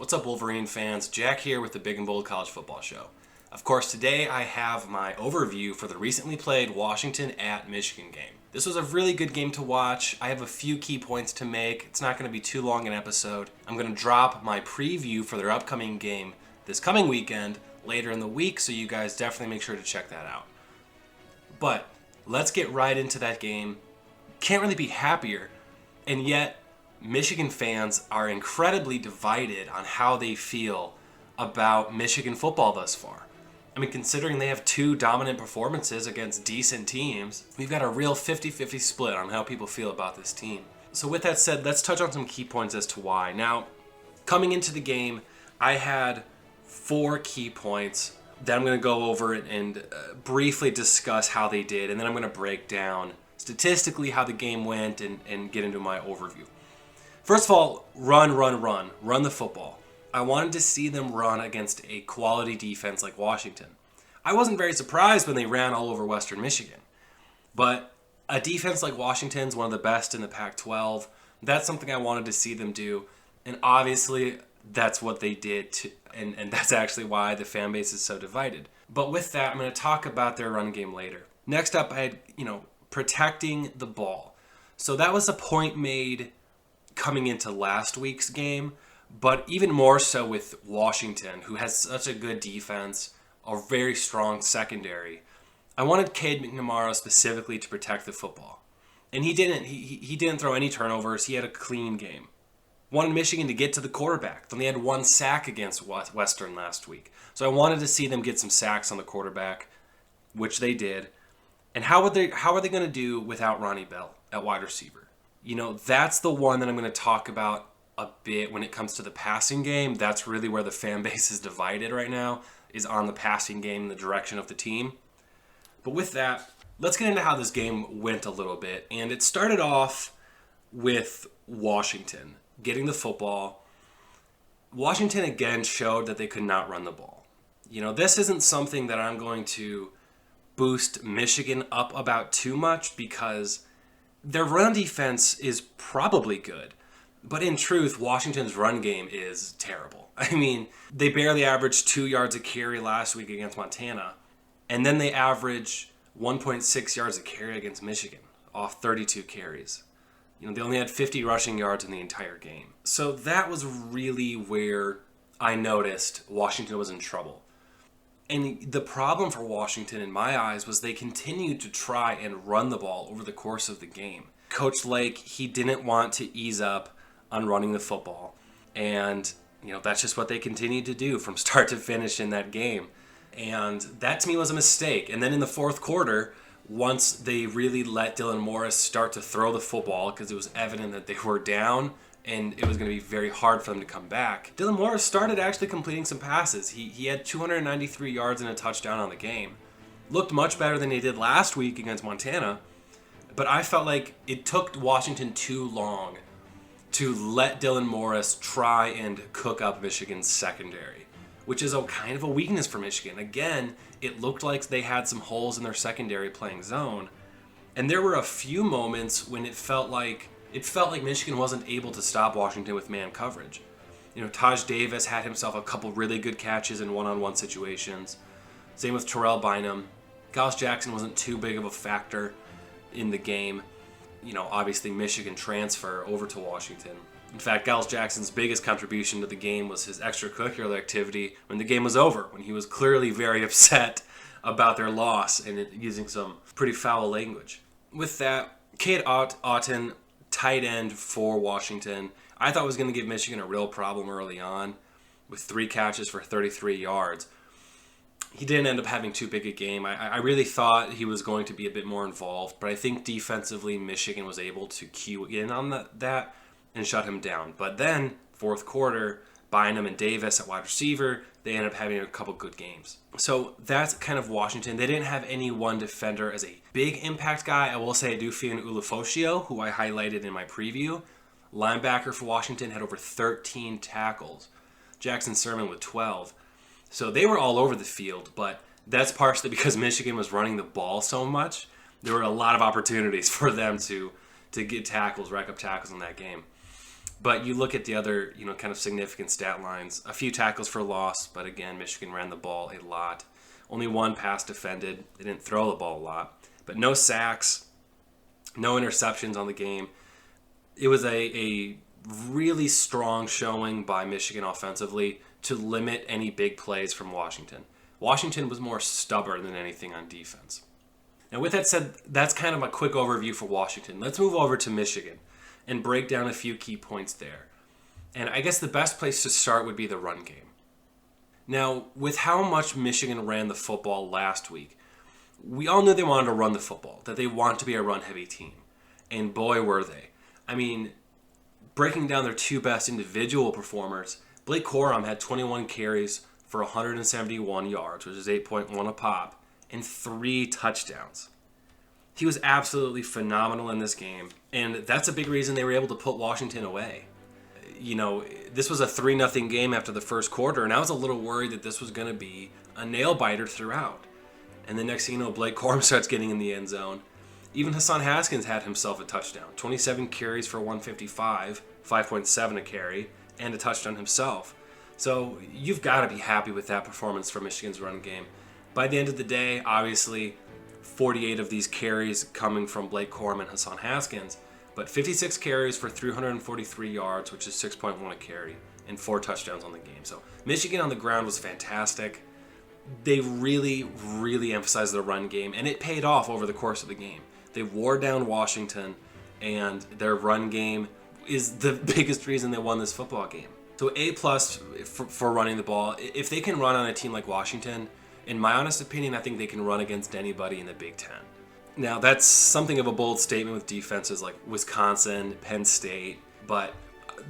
What's up, Wolverine fans? Jack here with the Big and Bold College Football Show. Of course, today I have my overview for the recently played Washington at Michigan game. This was a really good game to watch. I have a few key points to make. It's not going to be too long an episode. I'm going to drop my preview for their upcoming game this coming weekend later in the week, so you guys definitely make sure to check that out. But let's get right into that game. Can't really be happier, and yet Michigan fans are incredibly divided on how they feel about Michigan football thus far. I mean, considering they have two dominant performances against decent teams, we've got a real 50-50 split on how people feel about this team. So with that said, let's touch on some key points as to why. Now, coming into the game, I had 4 key points that I'm going to go over and briefly discuss how they did, and then I'm going to break down statistically how the game went and get into my overview. First of all, run the football. I wanted to see them run against a quality defense like Washington. I wasn't very surprised when they ran all over Western Michigan, but a defense like Washington's one of the best in the Pac-12. That's something I wanted to see them do, and obviously that's what they did, and that's actually why the fan base is so divided. But with that, I'm going to talk about their run game later. Next up, I had, protecting the ball. So that was a point made coming into last week's game, but even more so with Washington, who has such a good defense, a very strong secondary. I wanted Cade McNamara specifically to protect the football, and he didn't. He didn't throw any turnovers. He had a clean game. Wanted Michigan to get to the quarterback. Then they had 1 sack against Western last week, so I wanted to see them get some sacks on the quarterback, which they did. And how are they going to do without Ronnie Bell at wide receiver? That's the one that I'm going to talk about a bit when it comes to the passing game. That's really where the fan base is divided right now, is on the passing game, the direction of the team. But with that, let's get into how this game went a little bit. And it started off with Washington getting the football. Washington again showed that they could not run the ball. This isn't something that I'm going to boost Michigan up about too much, because their run defense is probably good. But in truth, Washington's run game is terrible. I mean, they barely averaged 2 yards a carry last week against Montana, and then they average 1.6 yards a carry against Michigan off 32 carries. They only had 50 rushing yards in the entire game. So that was really where I noticed Washington was in trouble. And the problem for Washington, in my eyes, was they continued to try and run the ball over the course of the game. Coach Lake, he didn't want to ease up on running the football. And, that's just what they continued to do from start to finish in that game. And that, to me, was a mistake. And then in the fourth quarter, once they really let Dylan Morris start to throw the football, because it was evident that they were down and it was going to be very hard for them to come back, Dylan Morris started actually completing some passes. He had 293 yards and a touchdown on the game. Looked much better than he did last week against Montana, but I felt like it took Washington too long to let Dylan Morris try and cook up Michigan's secondary, which is a kind of a weakness for Michigan. Again, it looked like they had some holes in their secondary playing zone, and there were a few moments when it felt like Michigan wasn't able to stop Washington with man coverage. Taj Davis had himself a couple really good catches in one-on-one situations. Same with Terrell Bynum. Gallus Jackson wasn't too big of a factor in the game. Obviously Michigan transfer over to Washington. In fact, Gallus Jackson's biggest contribution to the game was his extracurricular activity when the game was over, when he was clearly very upset about their loss and using some pretty foul language. With that, Cade Otton, tight end for Washington, I thought was going to give Michigan a real problem early on with 3 catches for 33 yards. He didn't end up having too big a game. I really thought he was going to be a bit more involved, but I think defensively Michigan was able to cue in on that and shut him down. But then, fourth quarter, Bynum and Davis at wide receiver, they ended up having a couple good games. So that's kind of Washington. They didn't have any one defender as a big impact guy. I will say Adufian Ulofoshio, who I highlighted in my preview. Linebacker for Washington had over 13 tackles. Jackson Sermon with 12. So they were all over the field, but that's partially because Michigan was running the ball so much. There were a lot of opportunities for them to get tackles, rack up tackles in that game. But you look at the other, kind of significant stat lines. A few tackles for loss, but again, Michigan ran the ball a lot. Only one pass defended. They didn't throw the ball a lot. But no sacks, no interceptions on the game. It was a really strong showing by Michigan offensively to limit any big plays from Washington. Washington was more stubborn than anything on defense. Now, with that said, that's kind of a quick overview for Washington. Let's move over to Michigan and break down a few key points there. And I guess the best place to start would be the run game. Now, with how much Michigan ran the football last week, we all knew they wanted to run the football, that they want to be a run-heavy team. And boy, were they. I mean, breaking down their two best individual performers, Blake Corum had 21 carries for 171 yards, which is 8.1 a pop, and 3 touchdowns. He was absolutely phenomenal in this game, and that's a big reason they were able to put Washington away. This was a 3-0 game after the first quarter, and I was a little worried that this was going to be a nail-biter throughout. And the next thing you know, Blake Corum starts getting in the end zone. Even Hassan Haskins had himself a touchdown. 27 carries for 155, 5.7 a carry, and a touchdown himself. So you've got to be happy with that performance for Michigan's run game. By the end of the day, obviously, 48 of these carries coming from Blake Corum and Hassan Haskins, but 56 carries for 343 yards, which is 6.1 a carry, and 4 touchdowns on the game. So Michigan on the ground was fantastic. They really, really emphasized the run game, and it paid off over the course of the game. They wore down Washington, and their run game is the biggest reason they won this football game. So A+ for running the ball. If they can run on a team like Washington, in my honest opinion, I think they can run against anybody in the Big Ten. Now, that's something of a bold statement with defenses like Wisconsin, Penn State, but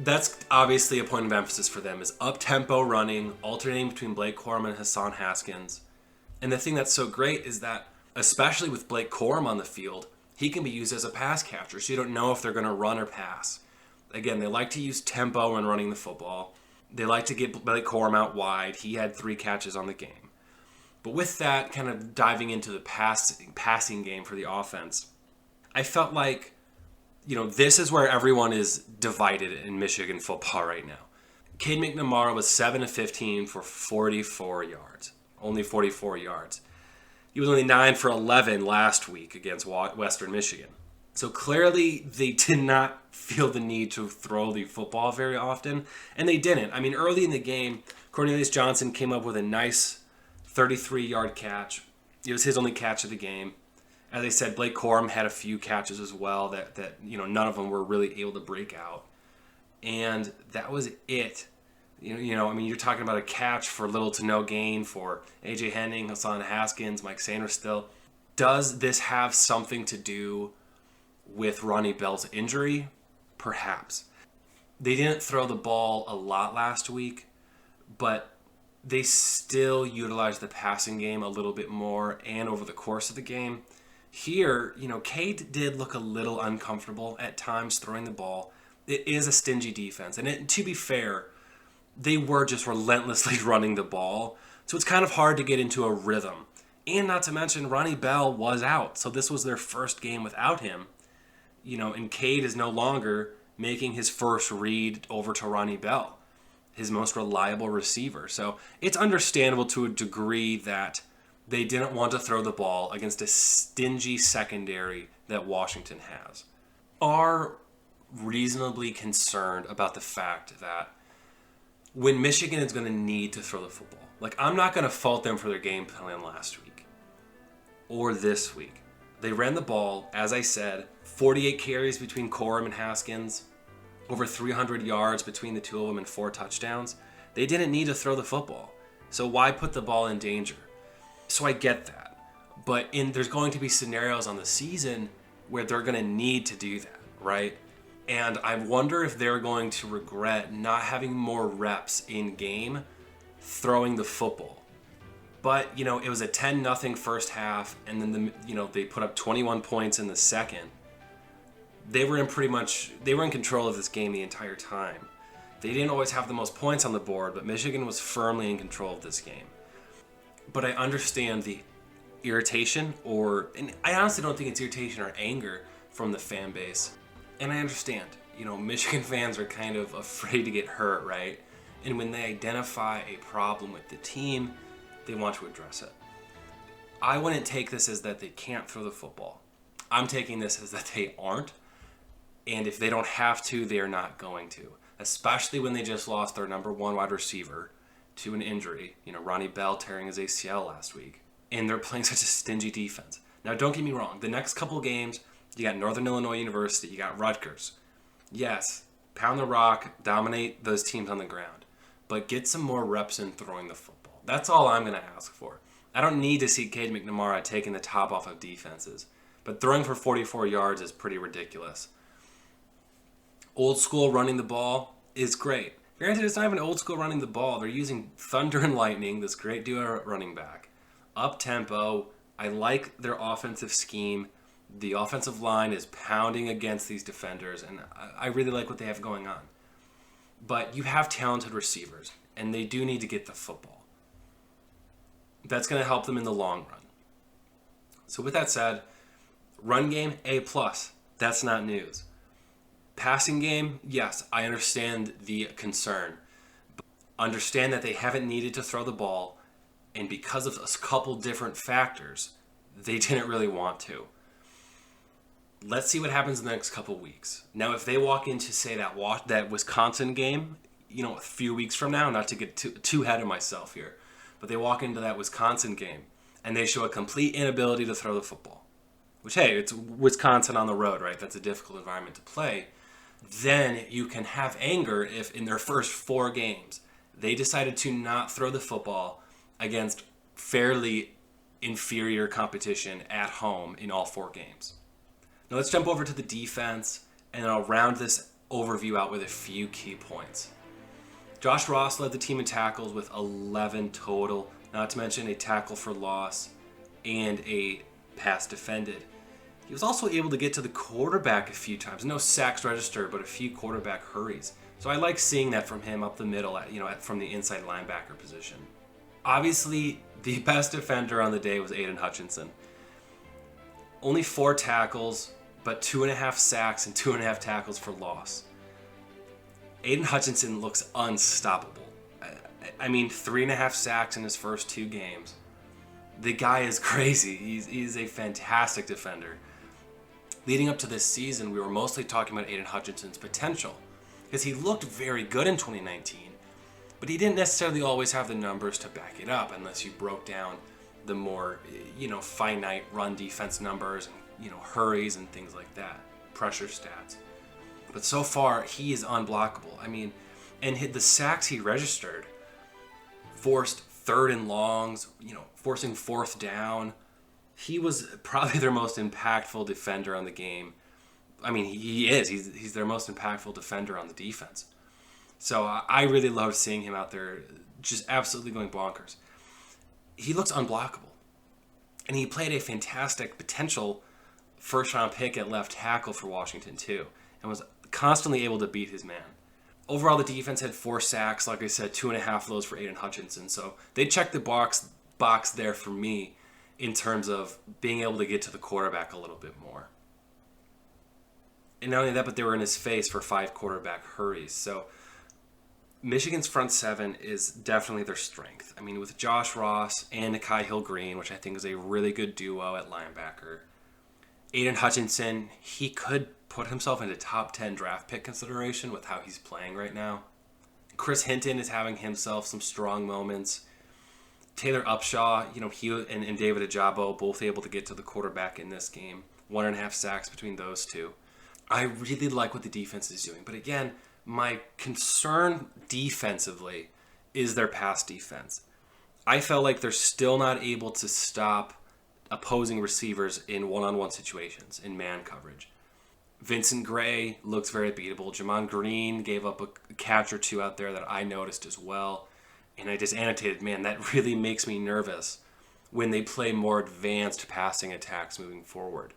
that's obviously a point of emphasis for them, is up-tempo running, alternating between Blake Corum and Hassan Haskins. And the thing that's so great is that, especially with Blake Corum on the field, he can be used as a pass catcher, so you don't know if they're going to run or pass. Again, they like to use tempo when running the football. They like to get Blake Corum out wide. He had 3 catches on the game. But with that, kind of diving into the passing game for the offense, I felt like, this is where everyone is divided in Michigan football right now. Cade McNamara was 7 of 15 for 44 yards. Only 44 yards. He was only 9 for 11 last week against Western Michigan. So clearly they did not feel the need to throw the football very often, and they didn't. I mean, early in the game, Cornelius Johnson came up with a nice 33-yard catch. It was his only catch of the game. As I said, Blake Corum had a few catches as well that none of them were really able to break out. And that was it. You're talking about a catch for little to no gain for A.J. Henning, Hassan Haskins, Mike Sanders still. Does this have something to do with Ronnie Bell's injury? Perhaps. They didn't throw the ball a lot last week, but they still utilized the passing game a little bit more and over the course of the game. Here, Cade did look a little uncomfortable at times throwing the ball. It is a stingy defense. And to be fair, they were just relentlessly running the ball. So it's kind of hard to get into a rhythm. And not to mention, Ronnie Bell was out. So this was their first game without him. And Cade is no longer making his first read over to Ronnie Bell, his most reliable receiver. So it's understandable to a degree that they didn't want to throw the ball against a stingy secondary that Washington has. Are reasonably concerned about the fact that when Michigan is going to need to throw the football, I'm not going to fault them for their game plan last week or this week. They ran the ball, as I said, 48 carries between Corum and Haskins, over 300 yards between the two of them, and 4 touchdowns. They didn't need to throw the football. So why put the ball in danger? So I get that. But there's going to be scenarios on the season where they're going to need to do that, right? And I wonder if they're going to regret not having more reps in game throwing the football. But, it was a 10-0 first half, and then they put up 21 points in the second. They were in control of this game the entire time. They didn't always have the most points on the board, but Michigan was firmly in control of this game. But I understand the irritation, and I honestly don't think it's irritation or anger from the fan base. And I understand. Michigan fans are kind of afraid to get hurt, right? And when they identify a problem with the team, they want to address it. I wouldn't take this as that they can't throw the football. I'm taking this as that they aren't. And if they don't have to, they are not going to. Especially when they just lost their number one wide receiver to an injury. Ronnie Bell tearing his ACL last week. And they're playing such a stingy defense. Now, don't get me wrong. The next couple games, you got Northern Illinois University, you got Rutgers. Yes, pound the rock, dominate those teams on the ground. But get some more reps in throwing the football. That's all I'm going to ask for. I don't need to see Cade McNamara taking the top off of defenses. But throwing for 44 yards is pretty ridiculous. Old school running the ball is great. Granted, it's not even old school running the ball. They're using Thunder and Lightning, this great duo at running back. Up-tempo. I like their offensive scheme. The offensive line is pounding against these defenders, and I really like what they have going on. But you have talented receivers, and they do need to get the football. That's going to help them in the long run. So with that said, run game, A+. That's not news. Passing game, yes, I understand the concern. But understand that they haven't needed to throw the ball, and because of a couple different factors, they didn't really want to. Let's see what happens in the next couple weeks. Now, if they walk into, say, that Wisconsin game, a few weeks from now, not to get too ahead of myself here, but they walk into that Wisconsin game, and they show a complete inability to throw the football, which, hey, it's Wisconsin on the road, right? That's a difficult environment to play. Then you can have anger if in their first 4 games, they decided to not throw the football against fairly inferior competition at home in all 4 games. Now let's jump over to the defense, and I'll round this overview out with a few key points. Josh Ross led the team in tackles with 11 total, not to mention a tackle for loss and a pass defended. He was also able to get to the quarterback a few times. No sacks registered, but a few quarterback hurries. So I like seeing that from him up the middle, from the inside linebacker position. Obviously, the best defender on the day was Aiden Hutchinson. Only 4 tackles, but 2.5 sacks and 2.5 tackles for loss. Aiden Hutchinson looks unstoppable. 3.5 sacks in his first 2 games. The guy is crazy. He's a fantastic defender. Leading up to this season, we were mostly talking about Aiden Hutchinson's potential, because he looked very good in 2019, but he didn't necessarily always have the numbers to back it up unless you broke down the more, finite run defense numbers and, hurries and things like that, pressure stats. But so far, he is unblockable. And the sacks he registered forced 3rd and longs, forcing 4th down. He was probably their most impactful defender on the game. He is. He's their most impactful defender on the defense. So I really love seeing him out there just absolutely going bonkers. He looks unblockable. And he played a fantastic potential first-round pick at left tackle for Washignton, too, and was constantly able to beat his man. Overall, the defense had 4 sacks, like I said, 2.5 of those for Aiden Hutchinson. So they checked the box there for me in terms of being able to get to the quarterback a little bit more. And not only that, but they were in his face for 5 quarterback hurries. So Michigan's front 7 is definitely their strength. With Josh Ross and Nikai Hill-Green, which I think is a really good duo at linebacker. Aiden Hutchinson, he could put himself into top 10 draft pick consideration with how he's playing right now. Chris Hinton is having himself some strong moments. Taylor Upshaw, he and David Ajabo both able to get to the quarterback in this game. 1.5 sacks between those two. I really like what the defense is doing. But again, my concern defensively is their pass defense. I felt like they're still not able to stop opposing receivers in one-on-one situations, in man coverage. Vincent Gray looks very beatable. Jamon Green gave up a catch or 2 out there that I noticed as well. And I just annotated, man, that really makes me nervous when they play more advanced passing attacks moving forward.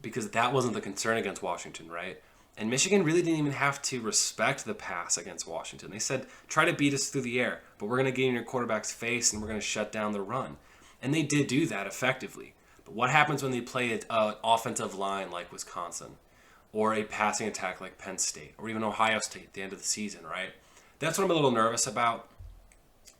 Because that wasn't the concern against Washignton, right? And Michigan really didn't even have to respect the pass against Washignton. They said, try to beat us through the air, but we're going to get in your quarterback's face and we're going to shut down the run. And they did do that effectively. But what happens when they play an offensive line like Wisconsin? or a passing attack like Penn State or even Ohio State at the end of the season, right? That's what I'm a little nervous about,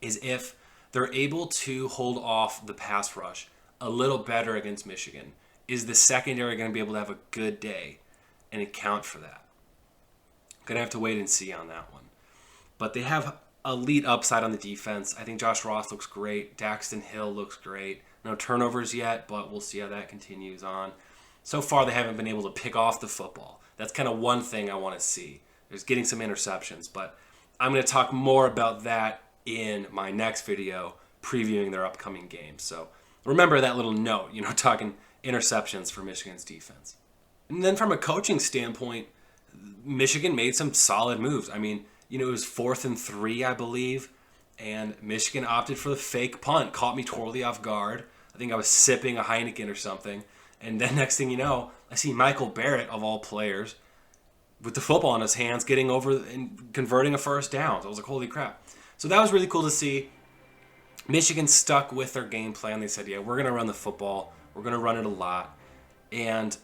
is if they're able to hold off the pass rush a little better against Michigan, is the secondary going to be able to have a good day and account for that? Going to have to wait and see on that one. But they have elite upside on the defense. I think Josh Ross looks great. Daxton Hill looks great. No turnovers yet, but we'll see how that continues on. So far, they haven't been able to pick off the football. That's kind of one thing I want to see. There's getting some interceptions, but I'm going to talk more about that in my next video previewing their upcoming games. So remember that little note, talking interceptions for Michigan's defense. And then from a coaching standpoint, Michigan made some solid moves. I mean, it was 4th and 3, I believe, and Michigan opted for the fake punt. Caught me totally off guard. I think I was sipping a Heineken or something. And then next thing you know, I see Michael Barrett, of all players, with the football in his hands, getting over and converting a first down. So I was like, holy crap. So that was really cool to see. Michigan stuck with their game plan. They said, yeah, we're going to run the football. We're going to run it a lot. And,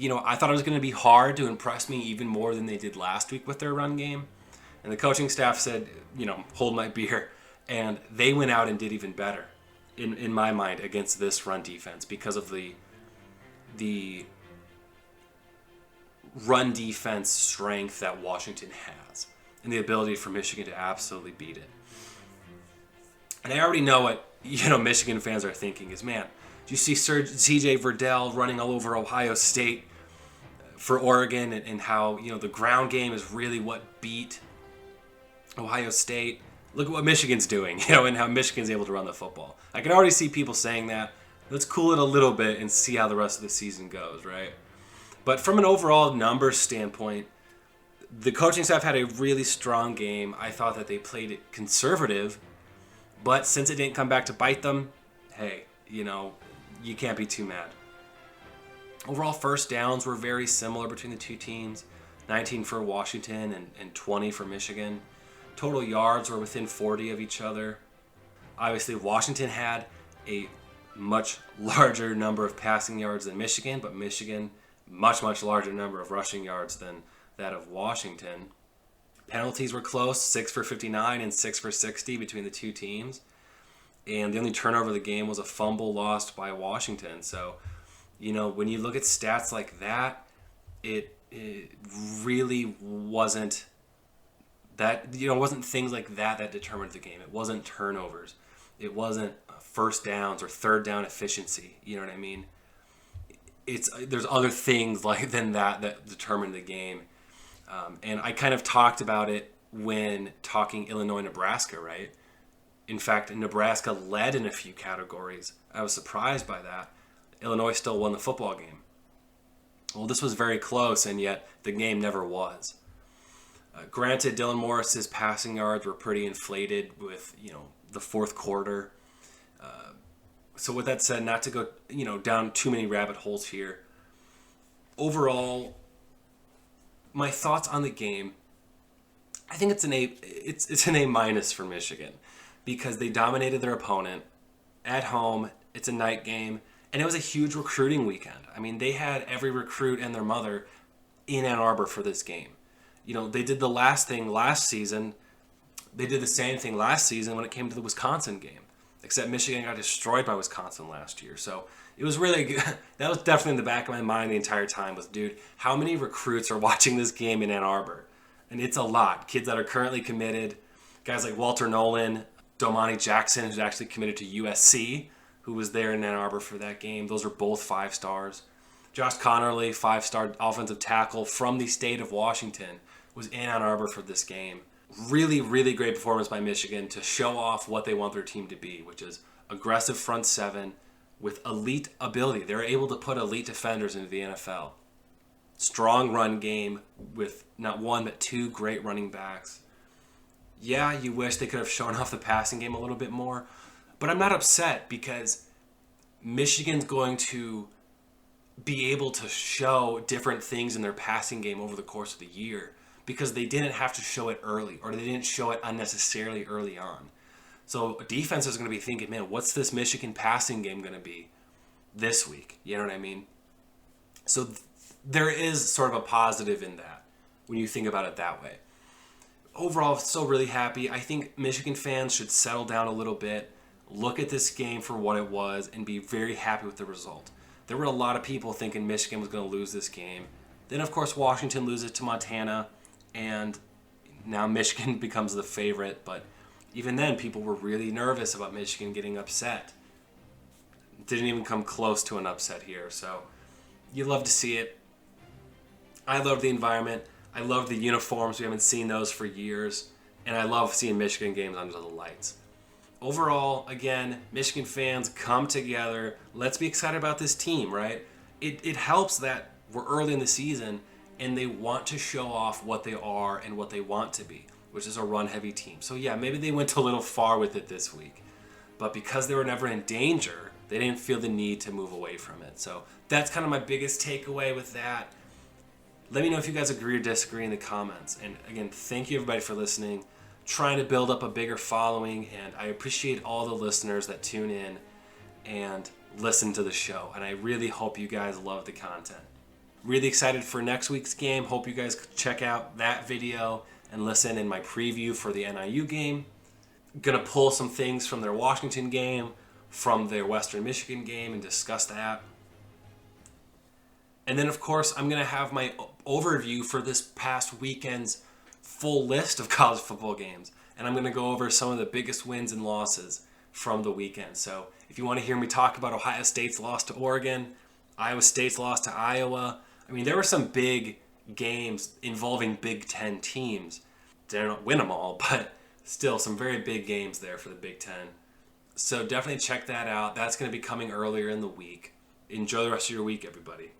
I thought it was going to be hard to impress me even more than they did last week with their run game. And the coaching staff said, hold my beer. And they went out and did even better, in my mind, against this run defense because of the run defense strength that Washington has and the ability for Michigan to absolutely beat it. And I already know what, Michigan fans are thinking is, man, do you see CJ Verdell running all over Ohio State for Oregon and how, the ground game is really what beat Ohio State? Look at what Michigan's doing, and how Michigan's able to run the football. I can already see people saying that. Let's cool it a little bit and see how the rest of the season goes, right? But from an overall numbers standpoint, the coaching staff had a really strong game. I thought that they played it conservative, but since it didn't come back to bite them, hey, you can't be too mad. Overall first downs were very similar between the two teams, 19 for Washington and 20 for Michigan. Total yards were within 40 of each other. Obviously, Washington had a much larger number of passing yards than Michigan, but Michigan, much larger number of rushing yards than that of Washington. Penalties were close, 6 for 59 and 6 for 60 between the two teams. And the only turnover of the game was a fumble lost by Washington. So, when you look at stats like that, it really wasn't that, wasn't things like that determined the game. It wasn't turnovers. It wasn't first downs or third down efficiency. You know what I mean? There's other things than that determined the game. And I kind of talked about it when talking Illinois-Nebraska, right? In fact, Nebraska led in a few categories. I was surprised by that. Illinois still won the football game. Well, this was very close, and yet the game never was. Granted, Dylan Morris's passing yards were pretty inflated with, the fourth quarter. So with that said, not to go, down too many rabbit holes here. Overall, my thoughts on the game, I think it's an A minus for Michigan because they dominated their opponent at home. It's a night game, and it was a huge recruiting weekend. I mean, they had every recruit and their mother in Ann Arbor for this game. They did the last thing last season. They did the same thing last season when it came to the Wisconsin game, except Michigan got destroyed by Wisconsin last year. So it was really good. That was definitely in the back of my mind the entire time was, dude, how many recruits are watching this game in Ann Arbor? And it's a lot. Kids that are currently committed, guys like Walter Nolan, Domani Jackson, who's actually committed to USC, who was there in Ann Arbor for that game. Those are both 5 stars. Josh Connerly, 5-star offensive tackle from the state of Washington, was in Ann Arbor for this game. Really, really great performance by Michigan to show off what they want their team to be, which is aggressive front seven with elite ability. They're able to put elite defenders into the NFL. Strong run game with not one but 2 great running backs. Yeah, you wish they could have shown off the passing game a little bit more, but I'm not upset because Michigan's going to be able to show different things in their passing game over the course of the year because they didn't have to show it early or they didn't show it unnecessarily early on. So defense is going to be thinking, man, what's this Michigan passing game going to be this week? You know what I mean? So there is sort of a positive in that when you think about it that way. Overall, still really happy. I think Michigan fans should settle down a little bit, look at this game for what it was, and be very happy with the result. There were a lot of people thinking Michigan was going to lose this game. Then, of course, Washington loses to Montana, and now Michigan becomes the favorite. But even then, people were really nervous about Michigan getting upset. Didn't even come close to an upset here. So you love to see it. I love the environment. I love the uniforms. We haven't seen those for years. And I love seeing Michigan games under the lights. Overall, again, Michigan fans, come together. Let's be excited about this team, right? It helps that we're early in the season and they want to show off what they are and what they want to be, which is a run-heavy team. So yeah, maybe they went a little far with it this week. But because they were never in danger, they didn't feel the need to move away from it. So that's kind of my biggest takeaway with that. Let me know if you guys agree or disagree in the comments. And again, thank you everybody for listening. Trying to build up a bigger following, and I appreciate all the listeners that tune in and listen to the show. And I really hope you guys love the content. Really excited for next week's game. Hope you guys check out that video and listen in my preview for the NIU game. Gonna pull some things from their Washignton game, from their Western Michigan game, and discuss that. And then, of course, I'm going to have my overview for this past weekend's full list of college football games. And I'm going to go over some of the biggest wins and losses from the weekend. So if you want to hear me talk about Ohio State's loss to Oregon, Iowa State's loss to Iowa, I mean, there were some big games involving Big Ten teams. Didn't win them all, but still some very big games there for the Big Ten. So definitely check that out. That's going to be coming earlier in the week. Enjoy the rest of your week, everybody.